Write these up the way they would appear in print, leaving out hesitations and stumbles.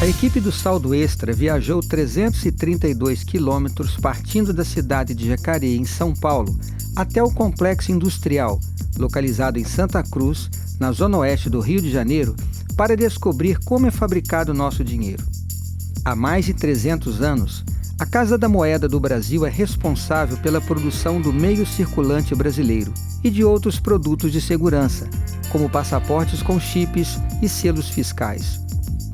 A equipe do Saldo Extra viajou 332 quilômetros partindo da cidade de Jacareí, em São Paulo, até o Complexo Industrial, localizado em Santa Cruz, na zona oeste do Rio de Janeiro, para descobrir como é fabricado o nosso dinheiro. Há mais de 300 anos, a Casa da Moeda do Brasil é responsável pela produção do meio circulante brasileiro e de outros produtos de segurança, como passaportes com chips e selos fiscais.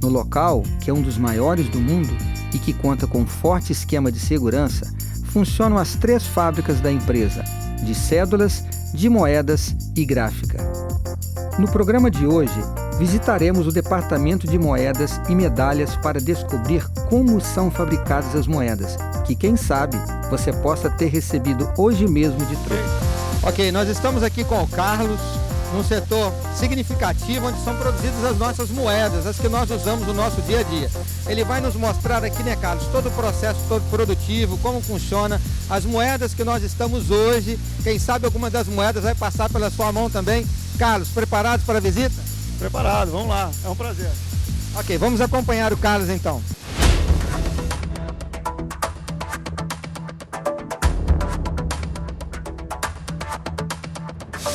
No local, que é um dos maiores do mundo e que conta com um forte esquema de segurança, funcionam as 3 fábricas da empresa, de cédulas, de moedas e gráfica. No programa de hoje, visitaremos o Departamento de Moedas e Medalhas para descobrir como são fabricadas as moedas, que quem sabe você possa ter recebido hoje mesmo de troco. Ok, nós estamos aqui com o Carlos, num setor significativo onde são produzidas as nossas moedas, as que nós usamos no nosso dia a dia. Ele vai nos mostrar aqui, né, Carlos, todo o processo todo produtivo, como funciona, as moedas que nós estamos hoje, quem sabe alguma das moedas vai passar pela sua mão também. Carlos, preparados para a visita? Preparado, vamos lá, é um prazer. Ok, vamos acompanhar o Carlos então.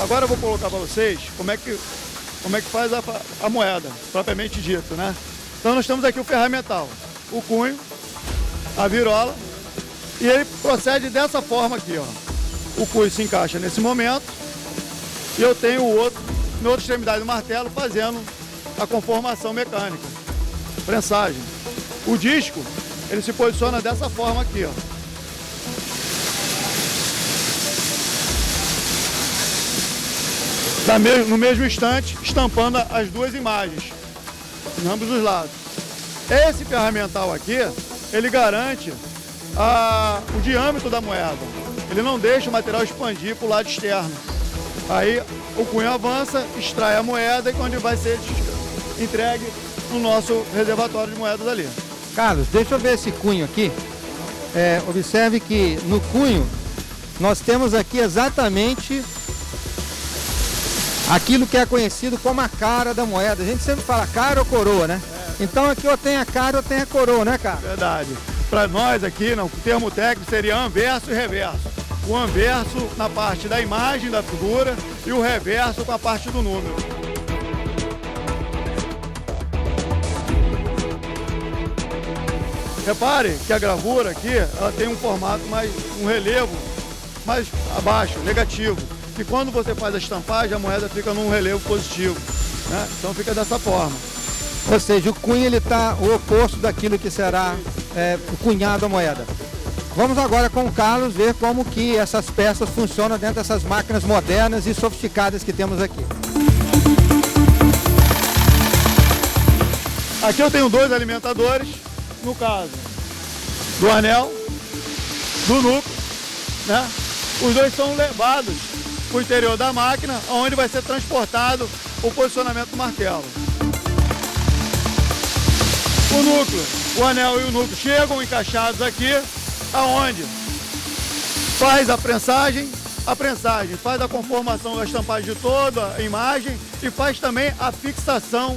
Agora eu vou colocar para vocês como é que faz a moeda, propriamente dito, né? Então nós temos aqui o ferramental, o cunho, a virola, e ele procede dessa forma aqui, ó. O cunho se encaixa nesse momento, e eu tenho o outro, na outra extremidade do martelo, fazendo a conformação mecânica, prensagem. O disco, ele se posiciona dessa forma aqui, ó. No mesmo instante, estampando as 2 imagens, em ambos os lados. Esse ferramental aqui, ele garante o diâmetro da moeda. Ele não deixa o material expandir para o lado externo. Aí o cunho avança, extrai a moeda e quando vai ser entregue no nosso reservatório de moedas ali. Carlos, deixa eu ver esse cunho aqui. Observe que no cunho nós temos aqui exatamente aquilo que é conhecido como a cara da moeda. A gente sempre fala cara ou coroa, né? Então aqui eu tenho a cara, eu tenho a coroa, né, cara? Verdade. Para nós aqui, o termo técnico seria anverso e reverso. O anverso na parte da imagem da figura e o reverso com a parte do número. Repare que a gravura aqui, ela tem um formato um relevo mais abaixo, negativo. E quando você faz a estampagem, a moeda fica num relevo positivo, né? Então fica dessa forma. Ou seja, o cunho ele está o oposto daquilo que será o cunhado da moeda. Vamos agora com o Carlos ver como que essas peças funcionam dentro dessas máquinas modernas e sofisticadas que temos aqui. Aqui eu tenho 2 alimentadores, no caso do anel, do núcleo, né? Os 2 são levados para o interior da máquina, onde vai ser transportado o posicionamento do martelo. O núcleo, o anel e o núcleo chegam encaixados aqui, aonde faz a prensagem faz a conformação da estampagem de toda a imagem e faz também a fixação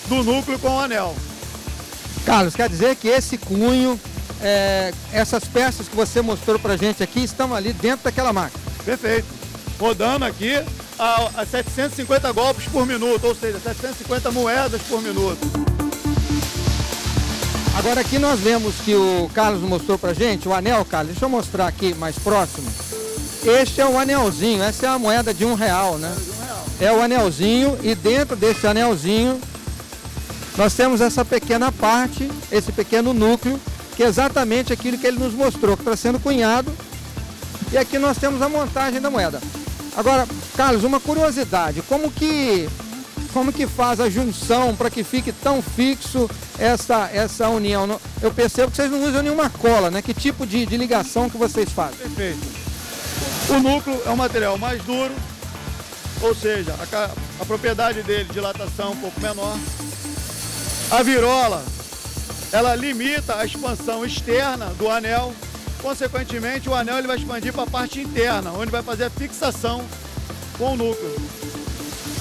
do núcleo com o anel. Carlos, quer dizer que esse cunho, essas peças que você mostrou pra gente aqui estão ali dentro daquela máquina? Perfeito. Rodando aqui a 750 golpes por minuto, ou seja, 750 moedas por minuto. Agora aqui nós vemos que o Carlos mostrou pra gente, o anel, Carlos, deixa eu mostrar aqui mais próximo. Este é o anelzinho, essa é a moeda de R$1, né? É o anelzinho e dentro desse anelzinho nós temos essa pequena parte, esse pequeno núcleo, que é exatamente aquilo que ele nos mostrou, que está sendo cunhado. E aqui nós temos a montagem da moeda. Agora, Carlos, uma curiosidade, como que faz a junção para que fique tão fixo essa união? Eu percebo que vocês não usam nenhuma cola, né? Que tipo de ligação que vocês fazem? Perfeito. O núcleo é um material mais duro, ou seja, a propriedade dele de dilatação é um pouco menor. A virola, ela limita a expansão externa do anel. Consequentemente, o anel ele vai expandir para a parte interna, onde vai fazer a fixação com o núcleo.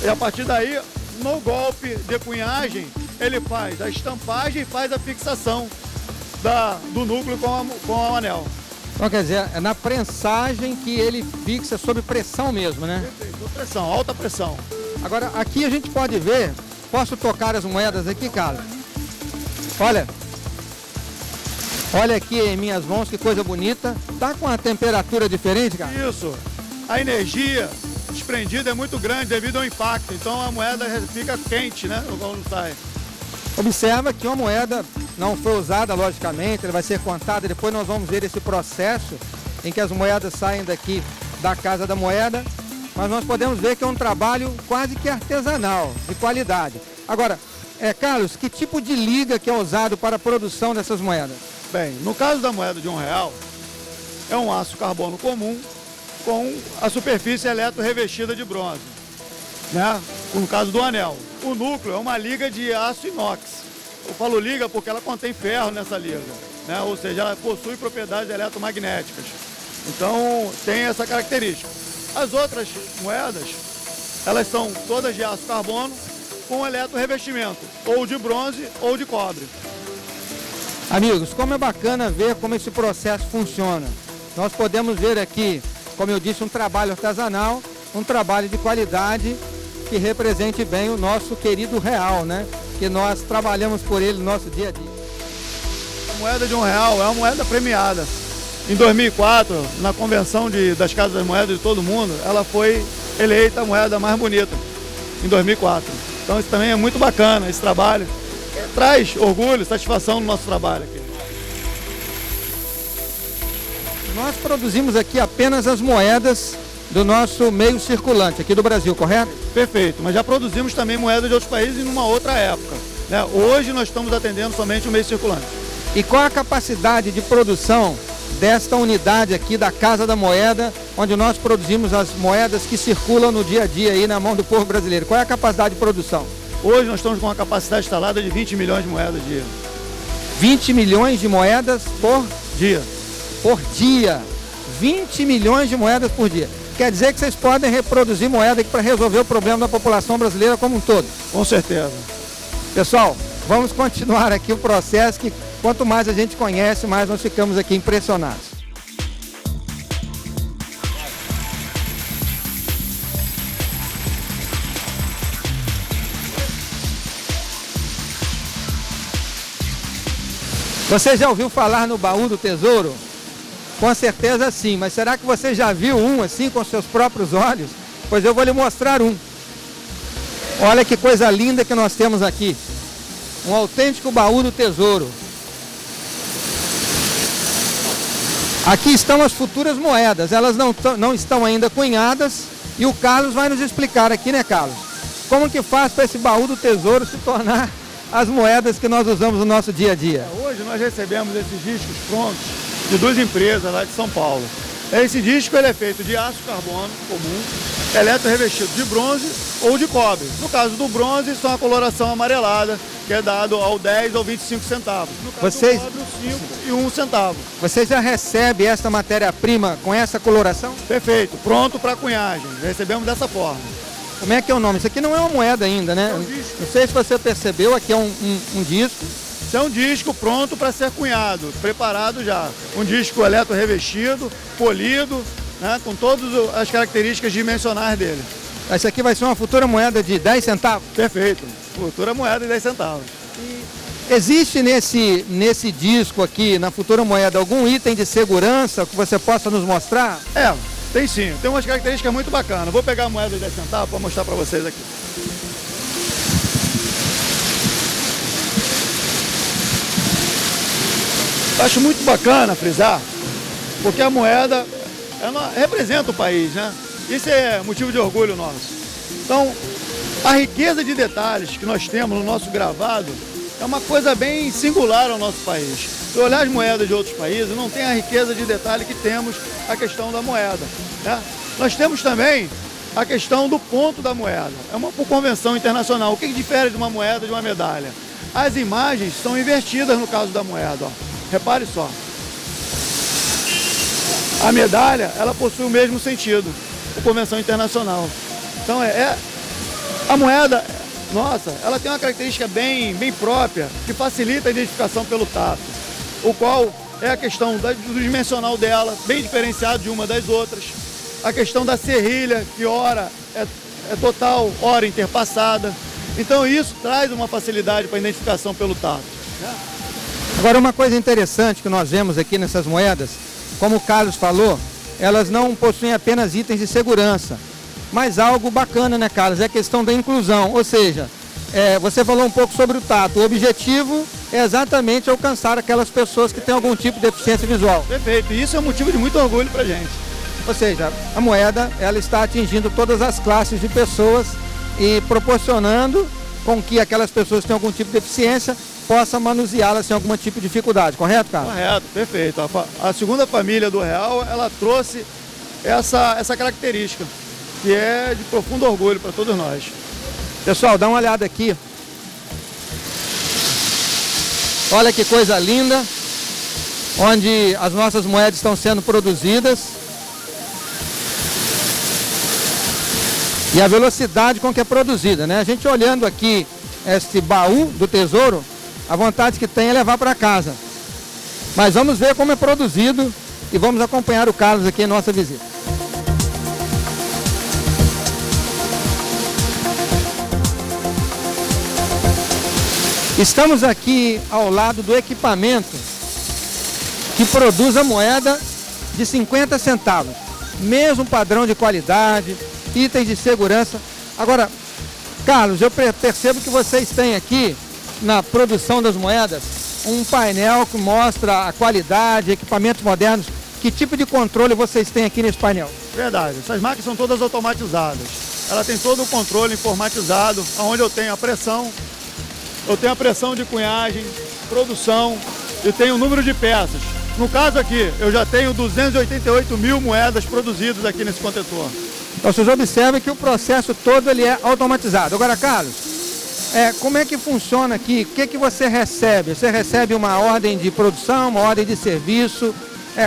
E a partir daí, no golpe de cunhagem, ele faz a estampagem e faz a fixação do núcleo com o anel. Então quer dizer, é na prensagem que ele fixa sob pressão mesmo, né? Perfeito, sob pressão, alta pressão. Agora, aqui a gente pode ver, posso tocar as moedas aqui, Carlos? Olha aqui em minhas mãos, que coisa bonita. Tá com a temperatura diferente, cara? Isso. A energia desprendida é muito grande devido ao impacto. Então a moeda fica quente, né? Quando sai. Observa que uma moeda não foi usada, logicamente, ela vai ser contada. Depois nós vamos ver esse processo em que as moedas saem daqui da Casa da Moeda. Mas nós podemos ver que é um trabalho quase que artesanal, de qualidade. Agora, Carlos, que tipo de liga que é usado para a produção dessas moedas? Bem, no caso da moeda de R$1, é um aço carbono comum com a superfície eletro-revestida de bronze, né? No caso do anel. O núcleo é uma liga de aço inox. Eu falo liga porque ela contém ferro nessa liga, né? Ou seja, ela possui propriedades eletromagnéticas. Então, tem essa característica. As outras moedas, elas são todas de aço carbono com eletro-revestimento, ou de bronze ou de cobre. Amigos, como é bacana ver como esse processo funciona. Nós podemos ver aqui, como eu disse, um trabalho artesanal, um trabalho de qualidade que represente bem o nosso querido real, né? Que nós trabalhamos por ele no nosso dia a dia. A moeda de R$1 é uma moeda premiada. Em 2004, na convenção das Casas das Moedas de todo mundo, ela foi eleita a moeda mais bonita, em 2004. Então isso também é muito bacana, esse trabalho. Traz orgulho, satisfação no nosso trabalho aqui. Nós produzimos aqui apenas as moedas do nosso meio circulante, aqui do Brasil, correto? Perfeito, mas já produzimos também moedas de outros países em uma outra época, né? Hoje nós estamos atendendo somente o meio circulante. E qual a capacidade de produção desta unidade aqui da Casa da Moeda, onde nós produzimos as moedas que circulam no dia a dia aí na mão do povo brasileiro? Qual é a capacidade de produção? Hoje nós estamos com uma capacidade instalada de 20 milhões de moedas dia. 20 milhões de moedas por dia. Por dia. 20 milhões de moedas por dia. Quer dizer que vocês podem reproduzir moeda aqui para resolver o problema da população brasileira como um todo? Com certeza. Pessoal, vamos continuar aqui o processo que quanto mais a gente conhece, mais nós ficamos aqui impressionados. Você já ouviu falar no baú do tesouro? Com certeza sim, mas será que você já viu um assim com seus próprios olhos? Pois eu vou lhe mostrar um. Olha que coisa linda que nós temos aqui. Um autêntico baú do tesouro. Aqui estão as futuras moedas, elas não estão ainda cunhadas e o Carlos vai nos explicar aqui, né, Carlos? Como que faz para esse baú do tesouro se tornar as moedas que nós usamos no nosso dia a dia? Hoje nós recebemos esses discos prontos de duas empresas lá de São Paulo. Esse disco ele é feito de aço carbono comum, eletro-revestido de bronze ou de cobre. No caso do bronze, são a coloração amarelada, que é dado ao 10 ou 25 centavos. No caso do cobre, 5 e 1 centavo. Você já recebe essa matéria-prima com essa coloração? Perfeito, pronto para cunhagem. Recebemos dessa forma. Como é que é o nome? Isso aqui não é uma moeda ainda, né? Não sei se você percebeu, aqui é um disco. Isso é um disco pronto para ser cunhado, preparado já. Um disco eletro-revestido, polido, né, com todas as características dimensionais dele. Essa aqui vai ser uma futura moeda de 10 centavos? Perfeito, futura moeda de 10 centavos. Existe nesse disco aqui, na futura moeda, algum item de segurança que você possa nos mostrar? Tem sim, tem umas características muito bacanas. Vou pegar a moeda de 10 centavos para mostrar para vocês aqui. Acho muito bacana frisar, porque a moeda ela representa o país, né? Isso é motivo de orgulho nosso. Então, a riqueza de detalhes que nós temos no nosso gravado é uma coisa bem singular ao nosso país. Se olhar as moedas de outros países, não tem a riqueza de detalhe que temos a questão da moeda, né? Nós temos também a questão do ponto da moeda. É uma por convenção internacional. O que difere de uma moeda de uma medalha? As imagens são invertidas no caso da moeda, ó. Repare só. A medalha, ela possui o mesmo sentido, por convenção internacional. Então a moeda nossa, ela tem uma característica bem própria, que facilita a identificação pelo tato, o qual é a questão do dimensional dela, bem diferenciado de uma das outras, a questão da serrilha, que ora é total, ora interpassada. Então isso traz uma facilidade para a identificação pelo tato. Agora, uma coisa interessante que nós vemos aqui nessas moedas, como o Carlos falou, elas não possuem apenas itens de segurança, mas algo bacana, né, Carlos? É a questão da inclusão, ou seja, você falou um pouco sobre o tato. O objetivo é exatamente alcançar aquelas pessoas que têm algum tipo de deficiência visual. Perfeito, e isso é um motivo de muito orgulho para a gente. Ou seja, a moeda ela está atingindo todas as classes de pessoas e proporcionando com que aquelas pessoas que têm algum tipo de deficiência possam manuseá-la sem algum tipo de dificuldade, correto, Carlos? Correto, perfeito. A segunda família do Real, ela trouxe essa característica, que é de profundo orgulho para todos nós. Pessoal, dá uma olhada aqui. Olha que coisa linda, onde as nossas moedas estão sendo produzidas. E a velocidade com que é produzida, né? A gente olhando aqui este baú do tesouro, a vontade que tem é levar para casa. Mas vamos ver como é produzido e vamos acompanhar o Carlos aqui em nossa visita. Estamos aqui ao lado do equipamento que produz a moeda de 50 centavos. Mesmo padrão de qualidade, itens de segurança. Agora, Carlos, eu percebo que vocês têm aqui, na produção das moedas, um painel que mostra a qualidade, equipamentos modernos. Que tipo de controle vocês têm aqui nesse painel? Verdade, essas máquinas são todas automatizadas. Ela tem todo o controle informatizado, onde eu tenho a pressão de cunhagem, produção, eu tenho o número de peças. No caso aqui, eu já tenho 288 mil moedas produzidas aqui nesse contentor. Então, vocês observam que o processo todo ele é automatizado. Agora, Carlos, como é que funciona aqui? O que você recebe? Você recebe uma ordem de produção, uma ordem de serviço?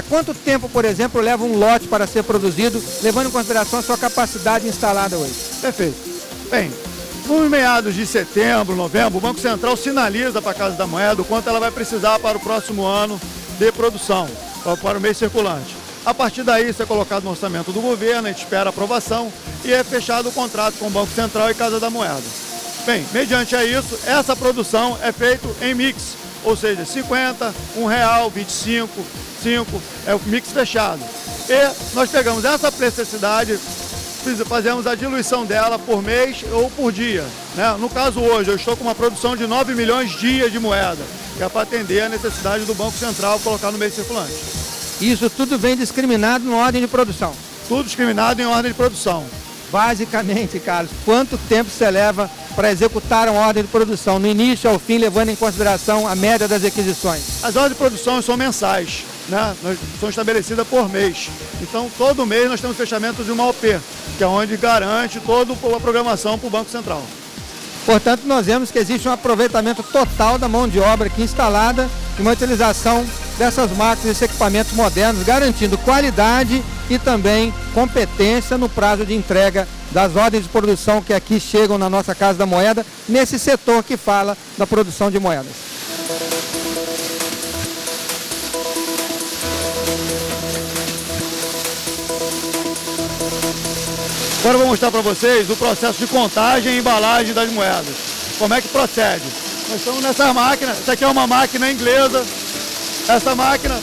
Quanto tempo, por exemplo, leva um lote para ser produzido, levando em consideração a sua capacidade instalada hoje? Perfeito. Bem, nos meados de setembro, novembro, o Banco Central sinaliza para a Casa da Moeda o quanto ela vai precisar para o próximo ano de produção, para o mês circulante. A partir daí, isso é colocado no orçamento do governo, a gente espera a aprovação e é fechado o contrato com o Banco Central e Casa da Moeda. Bem, mediante a isso, essa produção é feita em mix, ou seja, 50, R$1, 25, 5, é o mix fechado. E nós pegamos essa necessidade, fazemos a diluição dela por mês ou por dia, né? No caso hoje, eu estou com uma produção de 9 milhões dias de moeda, que é para atender a necessidade do Banco Central colocar no mês circulante. Isso tudo vem discriminado na ordem de produção? Tudo discriminado em ordem de produção. Basicamente, Carlos, quanto tempo você leva para executar uma ordem de produção, no início ao fim, levando em consideração a média das aquisições? As ordens de produção são mensais, né? São estabelecidas por mês. Então, todo mês nós temos fechamento de uma OP, que é onde garante toda a programação para o Banco Central. Portanto, nós vemos que existe um aproveitamento total da mão de obra aqui instalada e uma utilização dessas máquinas e equipamentos modernos, garantindo qualidade e também competência no prazo de entrega das ordens de produção que aqui chegam na nossa Casa da Moeda, nesse setor que fala da produção de moedas. Agora eu vou mostrar para vocês o processo de contagem e embalagem das moedas. Como é que procede? Nós estamos nessa máquina, essa aqui é uma máquina inglesa. Essa máquina,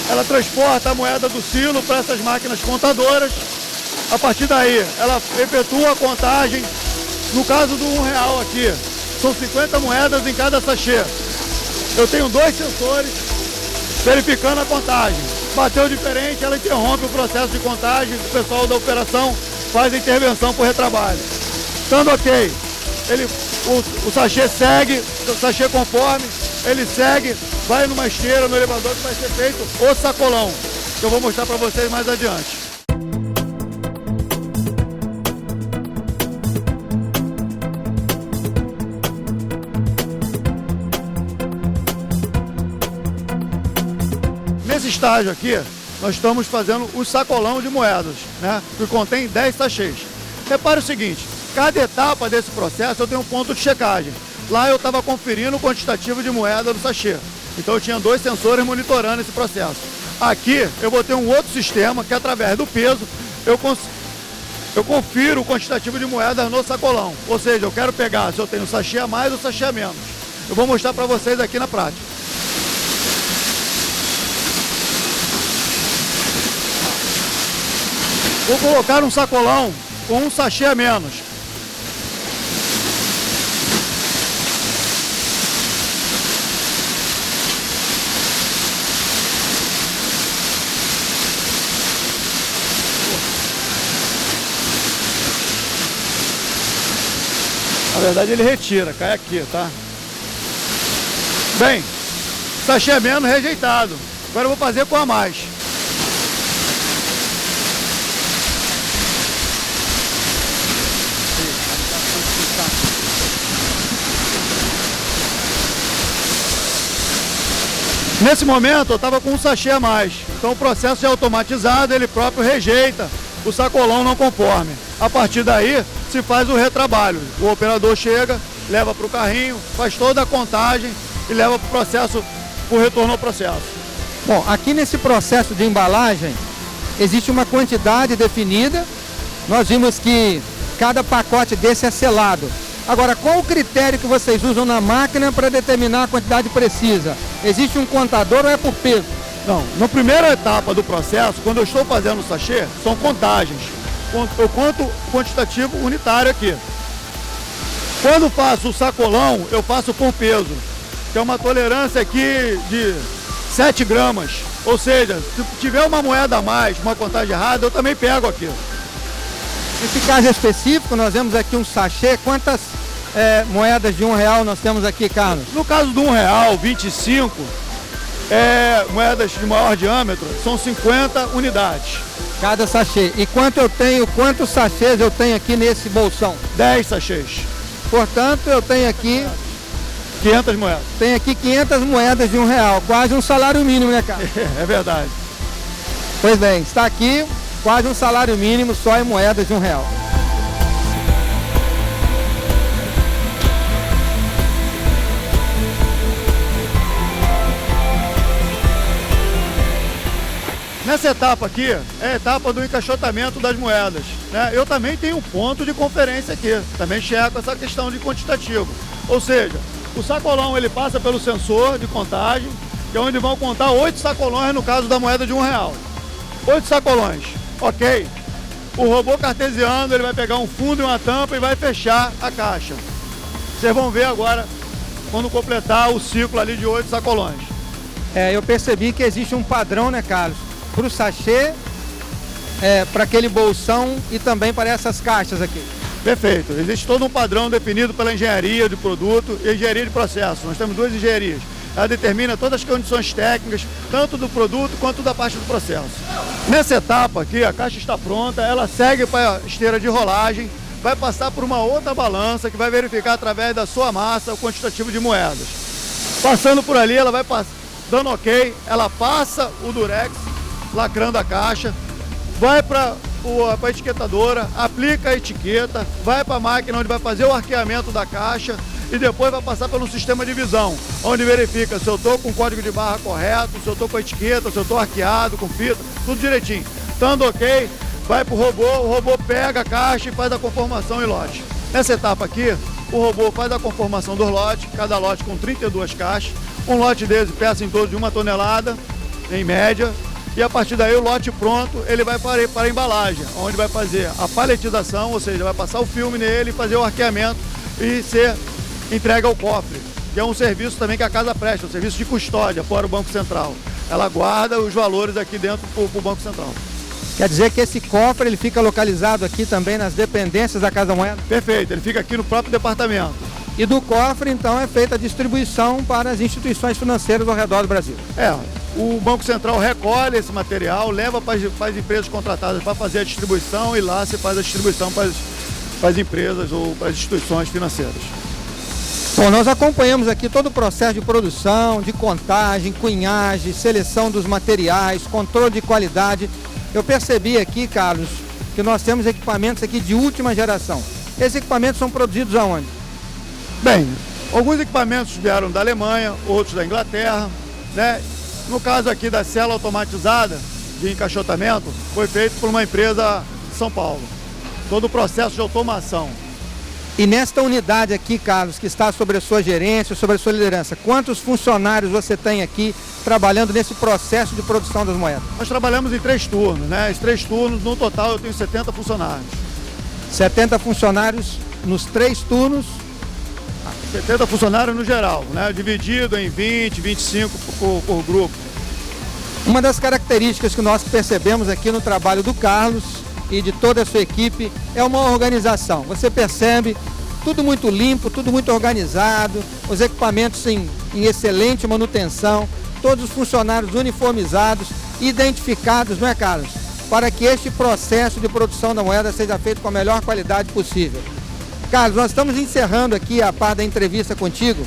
ela transporta a moeda do silo para essas máquinas contadoras. A partir daí, ela efetua a contagem. No caso do R$1 aqui, são 50 moedas em cada sachê. Eu tenho 2 sensores verificando a contagem. Bateu diferente, ela interrompe o processo de contagem, o pessoal da operação faz a intervenção por retrabalho. Estando ok, o sachê segue, o sachê conforme, ele segue, vai numa esteira, no elevador, que vai ser feito o sacolão, que eu vou mostrar para vocês mais adiante. Nesse estágio aqui, nós estamos fazendo o sacolão de moedas, né, que contém 10 sachês. Repare o seguinte, cada etapa desse processo eu tenho um ponto de checagem. Lá eu estava conferindo o quantitativo de moeda do sachê. Então eu tinha 2 sensores monitorando esse processo. Aqui eu vou ter um outro sistema que através do peso eu confiro o quantitativo de moedas no sacolão. Ou seja, eu quero pegar se eu tenho sachê a mais ou sachê a menos. Eu vou mostrar para vocês aqui na prática. Vou colocar um sacolão com um sachê a menos. Na verdade ele retira, cai aqui, tá? Bem, sachê a menos rejeitado. Agora eu vou fazer com a mais. Nesse momento eu estava com um sachê a mais, então o processo é automatizado, ele próprio rejeita o sacolão não conforme. A partir daí se faz o retrabalho, o operador chega, leva para o carrinho, faz toda a contagem e leva para o processo, para o retorno ao processo. Bom, aqui nesse processo de embalagem existe uma quantidade definida, nós vimos que cada pacote desse é selado. Agora, qual o critério que vocês usam na máquina para determinar a quantidade precisa? Existe um contador ou é por peso? Não, na primeira etapa do processo, quando eu estou fazendo o sachê, são contagens. Eu conto o quantitativo unitário aqui. Quando faço o sacolão, eu faço por peso. Tem uma tolerância aqui de 7 gramas. Ou seja, se tiver uma moeda a mais, uma contagem errada, eu também pego aqui. Nesse caso específico, nós vemos aqui um sachê. Quantas moedas de R$1 nós temos aqui, Carlos? No caso do R$1, 25, moedas de maior diâmetro, são 50 unidades. Cada sachê. E quantos sachês eu tenho aqui nesse bolsão? 10 sachês. Portanto, eu tenho aqui 500 moedas. Tem aqui 500 moedas de R$1, quase um salário mínimo, né, Carlos? É verdade. Pois bem, está aqui quase um salário mínimo só em moedas de R$1. Nessa etapa aqui, é a etapa do encaixotamento das moedas, né? Eu também tenho um ponto de conferência aqui, também checo essa questão de quantitativo. Ou seja, o sacolão ele passa pelo sensor de contagem, que é onde vão contar 8 sacolões no caso da moeda de R$1. 8 sacolões, ok? O robô cartesiano ele vai pegar um fundo e uma tampa e vai fechar a caixa. Vocês vão ver agora, quando completar o ciclo ali de 8 sacolões. Eu percebi que existe um padrão, né, Carlos? Para o sachê, para aquele bolsão e também para essas caixas aqui. Perfeito. Existe todo um padrão definido pela engenharia de produto e engenharia de processo. Nós temos 2 engenharias. Ela determina todas as condições técnicas, tanto do produto quanto da parte do processo. Nessa etapa aqui, a caixa está pronta, ela segue para a esteira de rolagem, vai passar por uma outra balança que vai verificar através da sua massa o quantitativo de moedas. Passando por ali, ela vai dando ok, ela passa o durex, lacrando a caixa, vai para a etiquetadora, aplica a etiqueta, vai para a máquina onde vai fazer o arqueamento da caixa e depois vai passar pelo sistema de visão, onde verifica se eu estou com o código de barra correto, se eu estou com a etiqueta, se eu estou arqueado, com fita, tudo direitinho. Estando ok, vai para o robô pega a caixa e faz a conformação em lote. Nessa etapa aqui, o robô faz a conformação dos lotes, cada lote com 32 caixas, um lote desse pesa em torno de 1 tonelada, em média. E a partir daí o lote pronto, ele vai para a embalagem, onde vai fazer a paletização, ou seja, vai passar o filme nele, fazer o arqueamento e ser entregue ao cofre, que é um serviço também que a casa presta, um serviço de custódia fora o Banco Central. Ela guarda os valores aqui dentro para o Banco Central. Quer dizer que esse cofre ele fica localizado aqui também nas dependências da Casa Moeda? Perfeito, ele fica aqui no próprio departamento. E do cofre, então, é feita a distribuição para as instituições financeiras ao redor do Brasil? O Banco Central recolhe esse material, leva para as empresas contratadas para fazer a distribuição e lá se faz a distribuição para as empresas ou para as instituições financeiras. Bom, nós acompanhamos aqui todo o processo de produção, de contagem, cunhagem, seleção dos materiais, controle de qualidade. Eu percebi aqui, Carlos, que nós temos equipamentos aqui de última geração. Esses equipamentos são produzidos aonde? Bem, alguns equipamentos vieram da Alemanha, outros da Inglaterra, né? No caso aqui da cela automatizada de encaixotamento, foi feito por uma empresa de São Paulo. Todo o processo de automação. E nesta unidade aqui, Carlos, que está sobre a sua gerência, sobre a sua liderança, quantos funcionários você tem aqui trabalhando nesse processo de produção das moedas? Nós trabalhamos em 3 turnos, né? Os 3 turnos, no total eu tenho 70 funcionários. 70 funcionários nos 3 turnos? 70 funcionários no geral, né? Dividido em 20, 25 por grupo. Uma das características que nós percebemos aqui no trabalho do Carlos e de toda a sua equipe é uma organização. Você percebe tudo muito limpo, tudo muito organizado, os equipamentos em excelente manutenção, todos os funcionários uniformizados, identificados, não é, Carlos? Para que este processo de produção da moeda seja feito com a melhor qualidade possível. Carlos, nós estamos encerrando aqui a parte da entrevista contigo.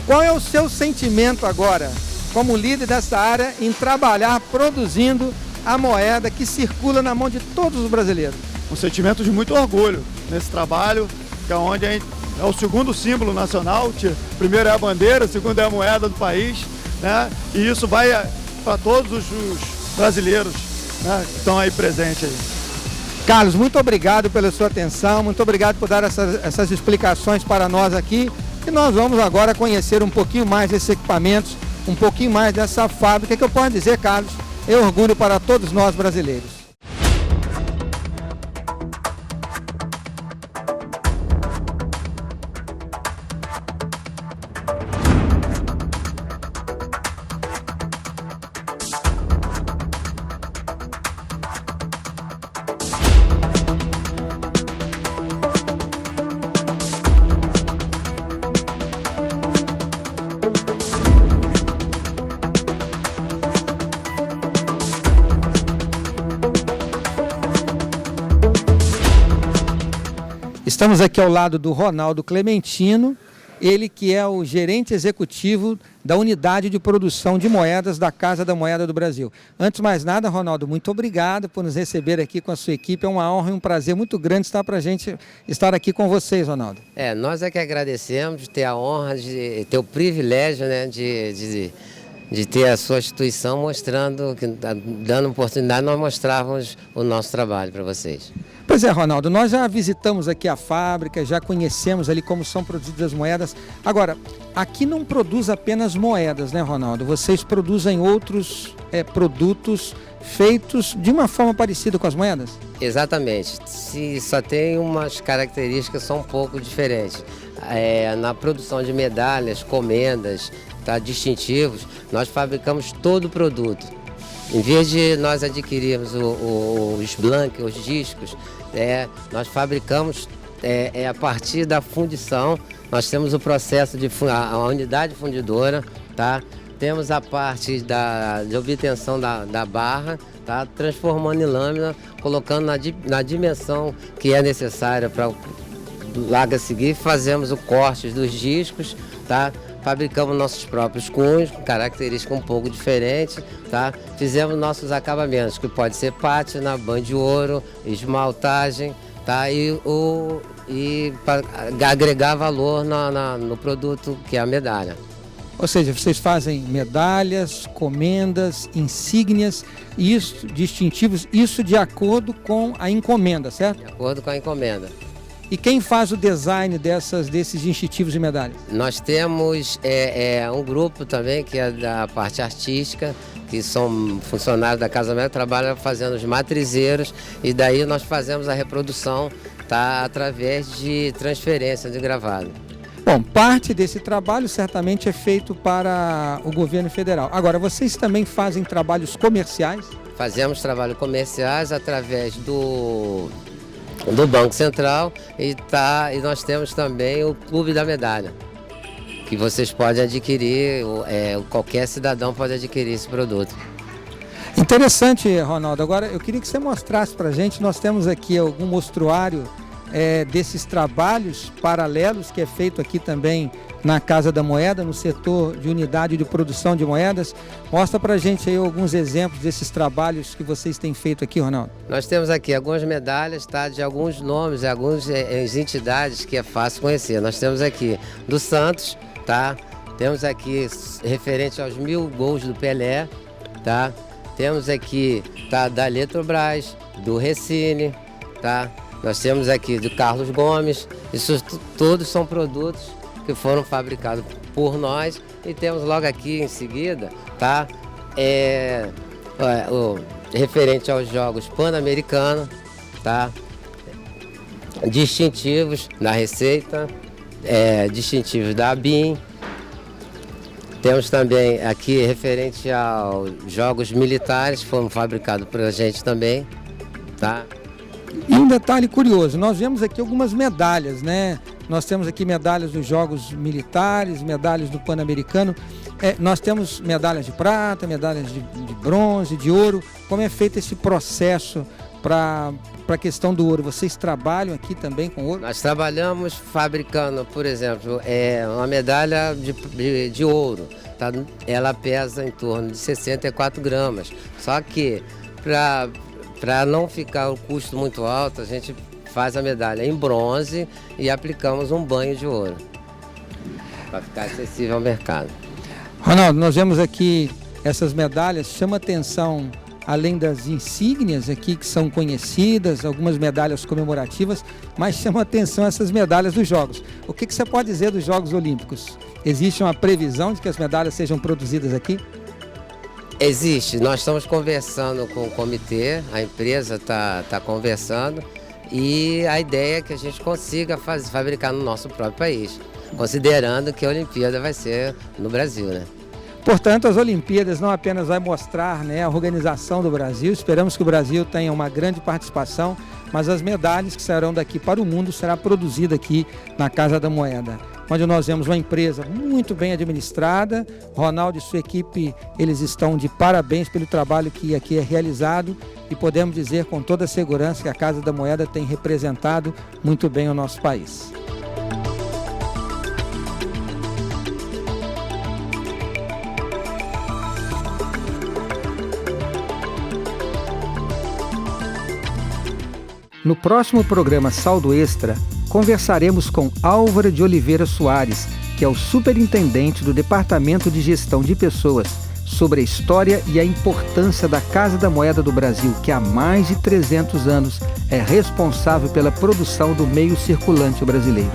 Qual é o seu sentimento agora, como líder dessa área, em trabalhar produzindo a moeda que circula na mão de todos os brasileiros? Um sentimento de muito orgulho nesse trabalho, que é onde é o segundo símbolo nacional. Primeiro é a bandeira, segundo é a moeda do país, né? E isso vai para todos os brasileiros, né, que estão aí presentes aí. Carlos, muito obrigado pela sua atenção, muito obrigado por dar essas explicações para nós aqui. E nós vamos agora conhecer um pouquinho mais desses equipamentos, um pouquinho mais dessa fábrica, que eu posso dizer, Carlos, é orgulho para todos nós brasileiros. Estamos aqui ao lado do Ronaldo Clementino, ele que é o gerente executivo da unidade de produção de moedas da Casa da Moeda do Brasil. Antes de mais nada, Ronaldo, muito obrigado por nos receber aqui com a sua equipe. É uma honra e um prazer muito grande estar para a gente estar aqui com vocês, Ronaldo. Nós é que agradecemos de ter a honra, de ter o privilégio, né, de ter a sua instituição mostrando, dando oportunidade, nós mostrarmos o nosso trabalho para vocês. Pois é, Ronaldo, nós já visitamos aqui a fábrica, já conhecemos ali como são produzidas as moedas. Agora, aqui não produz apenas moedas, né, Ronaldo? Vocês produzem outros produtos feitos de uma forma parecida com as moedas? Exatamente. Só tem umas características só um pouco diferentes. Na produção de medalhas, comendas, distintivos, nós fabricamos todo o produto. Em vez de nós adquirirmos os blancos, os discos, nós fabricamos a partir da fundição. Nós temos o processo a unidade fundidora, tá? Temos a parte de obtenção da barra, tá? Transformando em lâmina, colocando na dimensão que é necessária para o lago a seguir. Fazemos o corte dos discos, tá? Fabricamos nossos próprios cunhos, com características um pouco diferentes, tá? Fizemos nossos acabamentos, que pode ser pátina, banho de ouro, esmaltagem, tá? E para agregar valor no produto, que é a medalha. Ou seja, vocês fazem medalhas, comendas, insígnias, isso, distintivos, isso de acordo com a encomenda, certo? De acordo com a encomenda. E quem faz o design desses distintivos e medalhas? Nós temos um grupo também, que é da parte artística, que são funcionários da Casa Moeda, trabalham fazendo os matrizeiros, e daí nós fazemos a reprodução, tá, através de transferência de gravado. Bom, parte desse trabalho certamente é feito para o governo federal. Agora, vocês também fazem trabalhos comerciais? Fazemos trabalhos comerciais através do Banco Central e nós temos também o Clube da Medalha, que vocês podem adquirir, qualquer cidadão pode adquirir esse produto. Interessante, Ronaldo. Agora eu queria que você mostrasse para a gente, nós temos aqui algum mostruário desses trabalhos paralelos que é feito aqui também na Casa da Moeda, no setor de unidade de produção de moedas. Mostra pra gente aí alguns exemplos desses trabalhos que vocês têm feito aqui, Ronaldo. Nós temos aqui algumas medalhas, tá, de alguns nomes, de algumas entidades que é fácil conhecer. Nós temos aqui do Santos, tá? Temos aqui referente aos 1000 gols do Pelé, tá? Temos aqui, tá, da Eletrobras, do Recine, tá? Nós temos aqui do Carlos Gomes. Isso todos são produtos que foram fabricados por nós. E temos logo aqui em seguida, tá? O referente aos Jogos Pan-Americanos, tá? Distintivos da Receita, distintivos da ABIN. Temos também aqui referente aos Jogos Militares, que foram fabricados por a gente também, tá? E um detalhe curioso, nós vemos aqui algumas medalhas, né? Nós temos aqui medalhas dos Jogos Militares, medalhas do Pan-Americano. Nós temos medalhas de prata, medalhas de bronze, de ouro. Como é feito esse processo para a questão do ouro? Vocês trabalham aqui também com ouro? Nós trabalhamos fabricando, por exemplo, uma medalha de ouro. Tá? Ela pesa em torno de 64 gramas. Só que para não ficar o custo muito alto, a gente faz a medalha em bronze e aplicamos um banho de ouro para ficar acessível ao mercado. Ronaldo, nós vemos aqui essas medalhas, chama atenção, além das insígnias aqui que são conhecidas, algumas medalhas comemorativas, mas chama atenção essas medalhas dos Jogos. O que você pode dizer dos Jogos Olímpicos? Existe uma previsão de que as medalhas sejam produzidas aqui? Existe, nós estamos conversando com o comitê, a empresa está conversando e a ideia é que a gente consiga fabricar no nosso próprio país, considerando que a Olimpíada vai ser no Brasil, né? Portanto, as Olimpíadas não apenas vai mostrar, né, a organização do Brasil, esperamos que o Brasil tenha uma grande participação, mas as medalhas que sairão daqui para o mundo será produzida aqui na Casa da Moeda, onde nós vemos uma empresa muito bem administrada. Ronaldo e sua equipe, eles estão de parabéns pelo trabalho que aqui é realizado e podemos dizer com toda segurança que a Casa da Moeda tem representado muito bem o nosso país. No próximo programa Saldo Extra, conversaremos com Álvaro de Oliveira Soares, que é o superintendente do Departamento de Gestão de Pessoas, sobre a história e a importância da Casa da Moeda do Brasil, que há mais de 300 anos é responsável pela produção do meio circulante brasileiro.